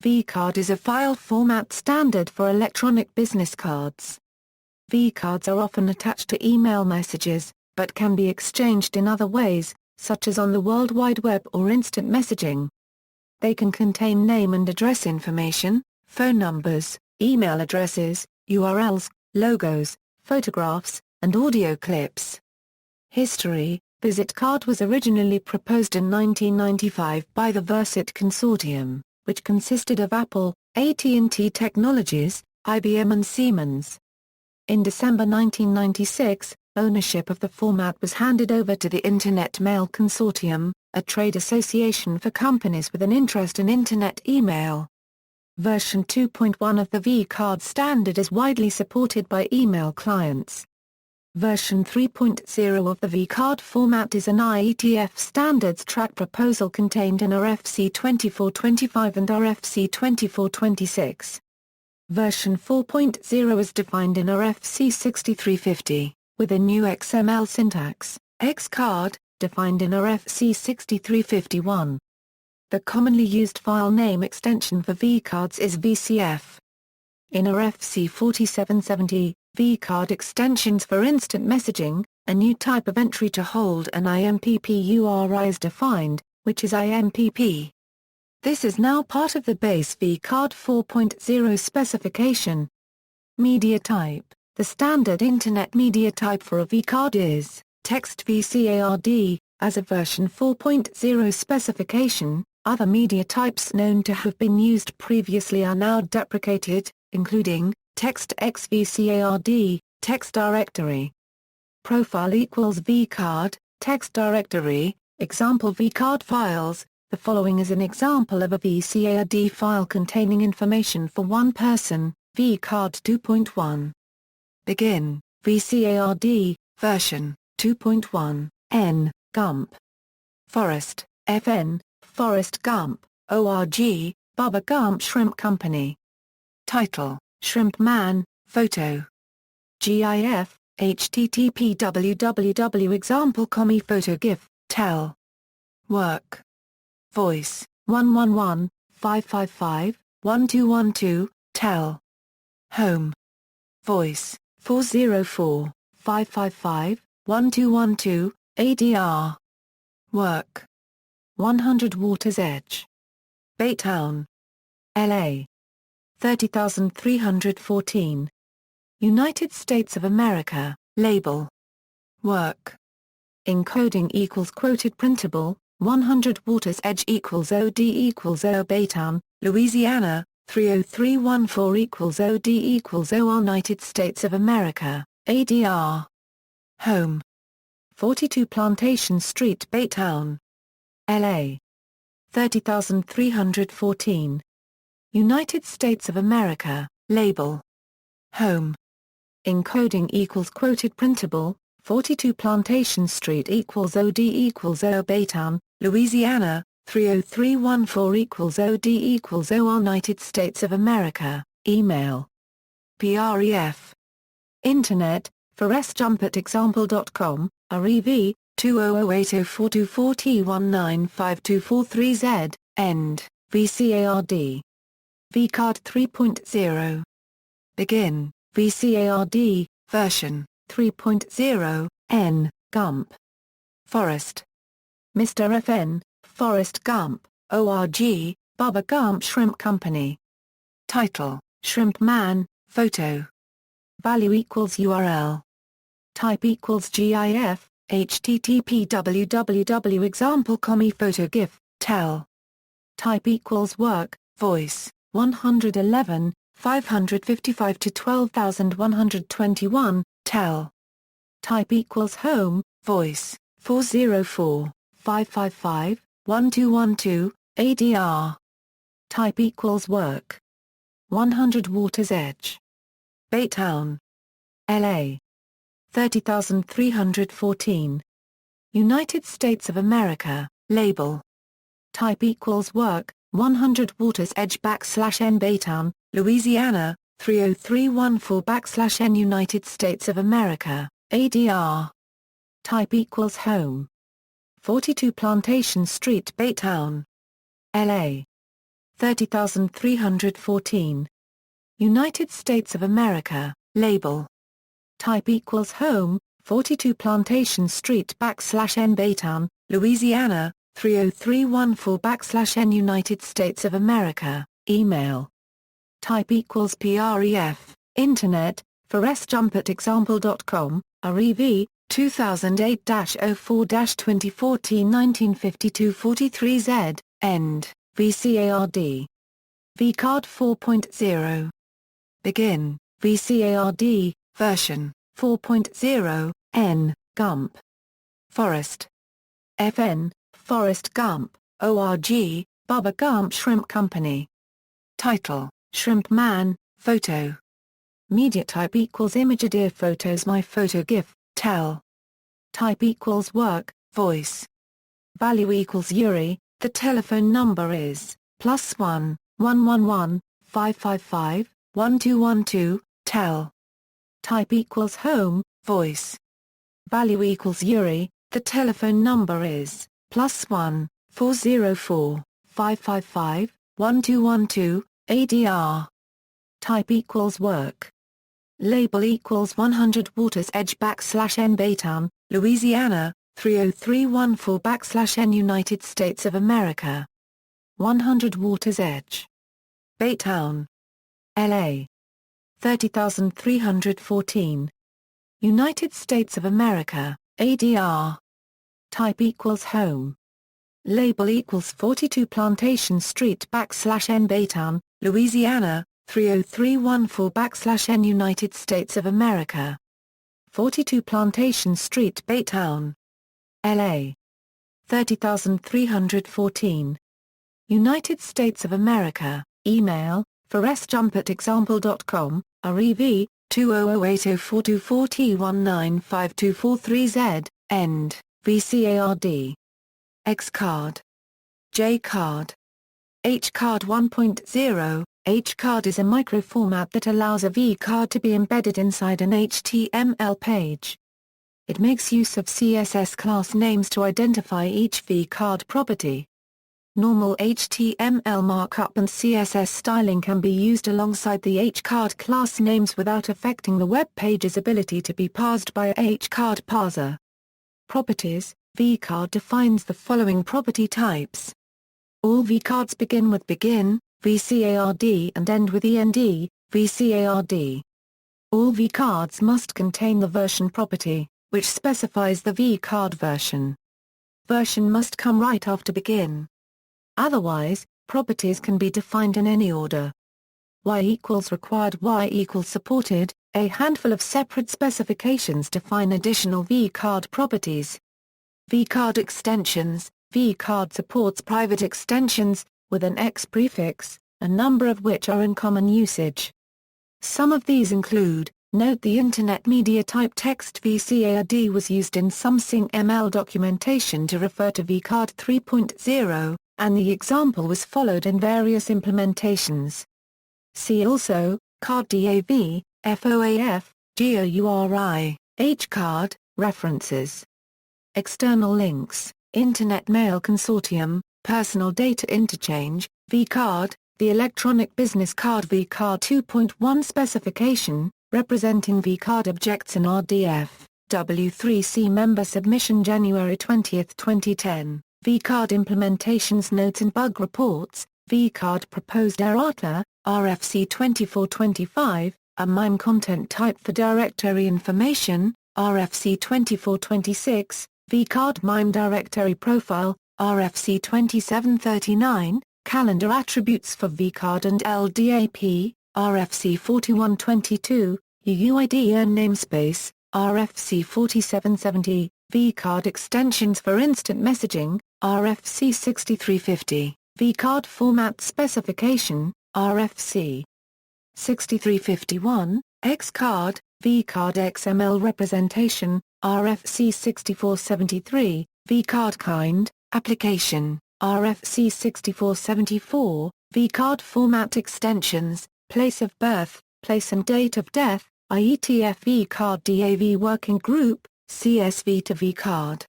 VCard is a file format standard for electronic business cards. VCards are often attached to email messages, but can be exchanged in other ways, such as on the World Wide Web or instant messaging. They can contain name and address information, phone numbers, email addresses, URLs, logos, photographs, and audio clips. History: VCard was originally proposed in 1995 by the VCard Consortium, which consisted of Apple, AT&T Technologies, IBM and Siemens. In December 1996, ownership of the format was handed over to the Internet Mail Consortium, a trade association for companies with an interest in Internet email. Version 2.1 of the VCard standard is widely supported by email clients. Version 3.0 of the VCard format is an IETF standards track proposal contained in RFC 2425 and RFC 2426. Version 4.0 is defined in RFC 6350, with a new XML syntax, Xcard, defined in RFC 6351. The commonly used file name extension for VCards is VCF. In RFC 4770, VCard extensions for instant messaging, a new type of entry to hold an IMPP URI is defined, which is IMPP. This is now part of the base VCard 4.0 specification. Media type: the standard Internet media type for a VCard is text VCARD, as a version 4.0 specification. Other media types known to have been used previously are now deprecated, including text XVCARD, text directory. Profile equals VCard, text directory, example VCard files. The following is an example of a VCARD file containing information for one person, VCard 2.1. Begin, VCARD, version 2.1, N, Gump. Forest, FN, Forrest Gump, ORG, Bubba Gump Shrimp Company. Title: Shrimp Man, Photo. GIF, http www example comi photo gif, tel. Work. Voice, 111-555-1212, tel. Home. Voice, 404-555-1212, ADR. Work. 100 Waters Edge. Baytown. LA. 30314. United States of America, label. Work. Encoding equals quoted printable, 100 Waters Edge equals OD equals O Baytown, Louisiana, 30314 equals OD equals OR United States of America, ADR. Home. 42 Plantation Street Baytown. LA. 30314. United States of America, label. Home. Encoding equals quoted printable, 42 Plantation Street equals OD equals O Baytown, Louisiana, 30314 equals OD equals OR United States of America, email. PREF. Internet, forestjump@example.com, REV, 200804240T1952430Z, end, VCARD. VCard 3.0. Begin, VCARD, version 3.0, N, Gump. Forest. Mr. FN, Forrest Gump, ORG, Bubba Gump Shrimp Company. Title: Shrimp Man, Photo. Value equals URL. Type equals GIF, http www example comi photo gif, tel. Type equals work, voice, 111, 555 to 12121, tel. Type equals home, voice, 404, 555, 1212, ADR. Type equals work. 100 Waters Edge. Baytown. LA. 30314. United States of America, label. Type equals work, 100 Waters Edge \n Baytown, Louisiana, 30314 \n United States of America, ADR. Type equals home. 42 Plantation Street Baytown. LA. 30314. United States of America, label. Type equals home, 42 Plantation Street \n Baytown, Louisiana, 30314 \n United States of America, email. Type equals pref, internet, forestjump@example.com, REV, 2008-04-2014-1952-43Z, end, VCARD. VCard 4.0. Begin, VCARD, version, 4.0, N, Gump. Forest. FN, Forrest Gump, ORG, Bubba Gump Shrimp Company. Title, Shrimp Man, photo. Media type equals image deer photos my photo GIF, tel. Type equals work, voice. Value equals Yuri, the telephone number is, +1 111 555 1212, tel. Type equals home, voice. Value equals Yuri, the telephone number is, +1 404 555 1212, ADR. Type equals work. Label equals 100 Waters Edge \n Baytown, Louisiana, 30314 \n United States of America. 100 Waters Edge. Baytown. LA. 30314. United States of America, ADR. Type equals home. Label equals 42 Plantation Street \n Baytown, Louisiana, 30314 \n United States of America. 42 Plantation Street Baytown. LA. 30314. United States of America, email, forestjump@example.com, REV, 2008-04-24T195243Z, end, VCARD. Xcard. Jcard. Hcard 1.0. Hcard is a microformat that allows a VCard to be embedded inside an HTML page. It makes use of CSS class names to identify each VCard property. Normal HTML markup and CSS styling can be used alongside the Hcard class names without affecting the web page's ability to be parsed by a Hcard parser. Properties. VCard defines the following property types. All VCards begin with begin, VCARD, and end with END, VCARD. All VCards must contain the version property, which specifies the VCard version. Version must come right after begin. Otherwise, properties can be defined in any order. Y equals required, Y equals supported. A handful of separate specifications define additional VCard properties. VCard extensions. VCard supports private extensions, with an X prefix, a number of which are in common usage. Some of these include, note the Internet Media Type Text VCARD was used in some SYNC-ML documentation to refer to VCard 3.0, and the example was followed in various implementations. See also, Card DAV, FOAF, GOURI, Hcard, references. External links, Internet Mail Consortium, Personal Data Interchange, VCard, the Electronic Business Card VCard 2.1 specification, representing VCard objects in RDF, W3C member submission January 20, 2010, VCard implementations notes and bug reports, VCard proposed errata, RFC 2425, a MIME content type for directory information, RFC 2426, VCard MIME directory profile, RFC 2739, calendar attributes for VCard and LDAP, RFC 4122, UUID earn namespace, RFC 4770, VCard extensions for instant messaging, RFC 6350, VCard format specification, RFC 6351, Xcard, VCard XML representation, RFC 6473, VCard kind, application, RFC 6474, VCard format extensions, place of birth, place and date of death, IETF VCard DAV working group, CSV to VCard.